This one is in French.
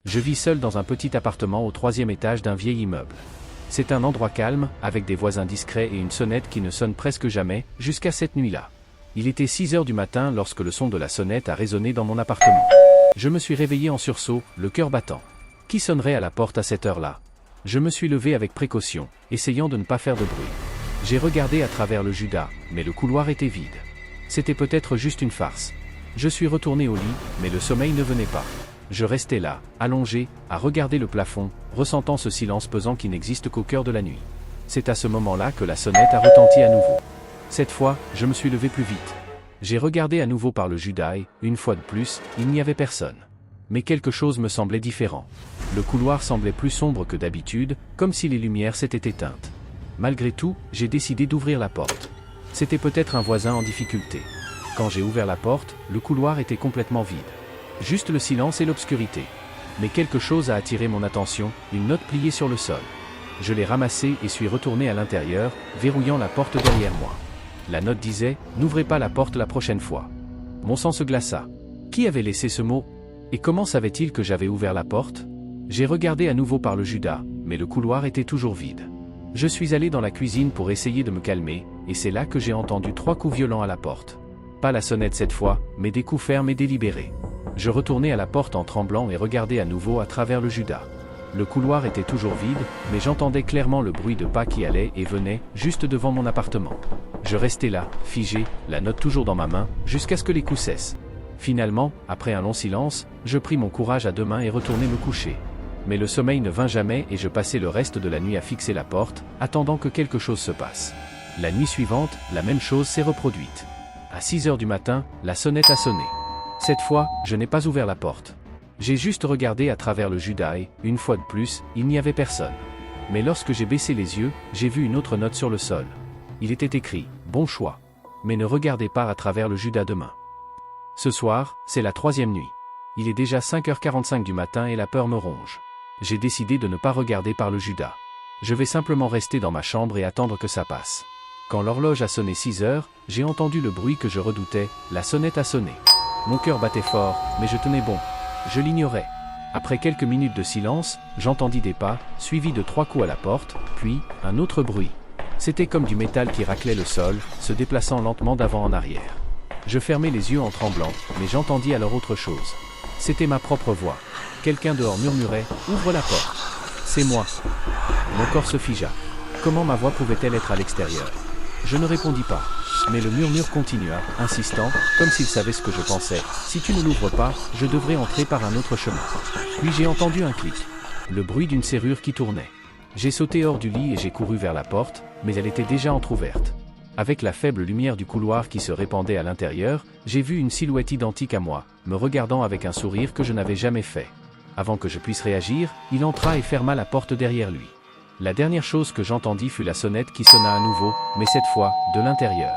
Je vis seul dans un petit appartement au 3e étage d'un vieil immeuble. C'est un endroit calme, avec des voisins discrets et une sonnette qui ne sonne presque jamais, jusqu'à cette nuit-là. Il était 6 heures du matin lorsque le son de la sonnette a résonné dans mon appartement. Je me suis réveillé en sursaut, le cœur battant. Qui sonnerait à la porte à cette heure-là? Je me suis levé avec précaution, essayant de ne pas faire de bruit. J'ai regardé à travers le judas, mais le couloir était vide. C'était peut-être juste une farce. Je suis retourné au lit, mais le sommeil ne venait pas. Je restais là, allongé, à regarder le plafond, ressentant ce silence pesant qui n'existe qu'au cœur de la nuit. C'est à ce moment-là que la sonnette a retenti à nouveau. Cette fois, je me suis levé plus vite. J'ai regardé à nouveau par le judas et, une fois de plus, il n'y avait personne. Mais quelque chose me semblait différent. Le couloir semblait plus sombre que d'habitude, comme si les lumières s'étaient éteintes. Malgré tout, j'ai décidé d'ouvrir la porte. C'était peut-être un voisin en difficulté. Quand j'ai ouvert la porte, le couloir était complètement vide. Juste le silence et l'obscurité. Mais quelque chose a attiré mon attention, une note pliée sur le sol. Je l'ai ramassée et suis retourné à l'intérieur, verrouillant la porte derrière moi. La note disait « N'ouvrez pas la porte la prochaine fois ». Mon sang se glaça. Qui avait laissé ce mot? Et comment savait-il que j'avais ouvert la porte? J'ai regardé à nouveau par le judas, mais le couloir était toujours vide. Je suis allé dans la cuisine pour essayer de me calmer, et c'est là que j'ai entendu 3 coups violents à la porte. Pas la sonnette cette fois, mais des coups fermes et délibérés. Je retournai à la porte en tremblant et regardai à nouveau à travers le judas. Le couloir était toujours vide, mais j'entendais clairement le bruit de pas qui allaient et venaient, juste devant mon appartement. Je restais là, figé, la note toujours dans ma main, jusqu'à ce que les coups cessent. Finalement, après un long silence, je pris mon courage à 2 mains et retournai me coucher. Mais le sommeil ne vint jamais et je passai le reste de la nuit à fixer la porte, attendant que quelque chose se passe. La nuit suivante, la même chose s'est reproduite. À 6 heures du matin, la sonnette a sonné. Cette fois, je n'ai pas ouvert la porte. J'ai juste regardé à travers le judas et, une fois de plus, il n'y avait personne. Mais lorsque j'ai baissé les yeux, j'ai vu une autre note sur le sol. Il était écrit « Bon choix. Mais ne regardez pas à travers le judas demain ». Ce soir, c'est la 3e nuit. Il est déjà 5h45 du matin et la peur me ronge. J'ai décidé de ne pas regarder par le judas. Je vais simplement rester dans ma chambre et attendre que ça passe. Quand l'horloge a sonné 6 heures, j'ai entendu le bruit que je redoutais, la sonnette a sonné. Mon cœur battait fort, mais je tenais bon. Je l'ignorais. Après quelques minutes de silence, j'entendis des pas, suivis de 3 coups à la porte, puis, un autre bruit. C'était comme du métal qui raclait le sol, se déplaçant lentement d'avant en arrière. Je fermai les yeux en tremblant, mais j'entendis alors autre chose. C'était ma propre voix. Quelqu'un dehors murmurait « Ouvre la porte !» C'est moi. Mon corps se figea. Comment ma voix pouvait-elle être à l'extérieur? Je ne répondis pas. Mais le murmure continua, insistant, comme s'il savait ce que je pensais. « Si tu ne l'ouvres pas, je devrais entrer par un autre chemin. » Puis j'ai entendu un clic. Le bruit d'une serrure qui tournait. J'ai sauté hors du lit et j'ai couru vers la porte, mais elle était déjà entr'ouverte. Avec la faible lumière du couloir qui se répandait à l'intérieur, j'ai vu une silhouette identique à moi, me regardant avec un sourire que je n'avais jamais fait. Avant que je puisse réagir, il entra et ferma la porte derrière lui. La dernière chose que j'entendis fut la sonnette qui sonna à nouveau, mais cette fois, de l'intérieur.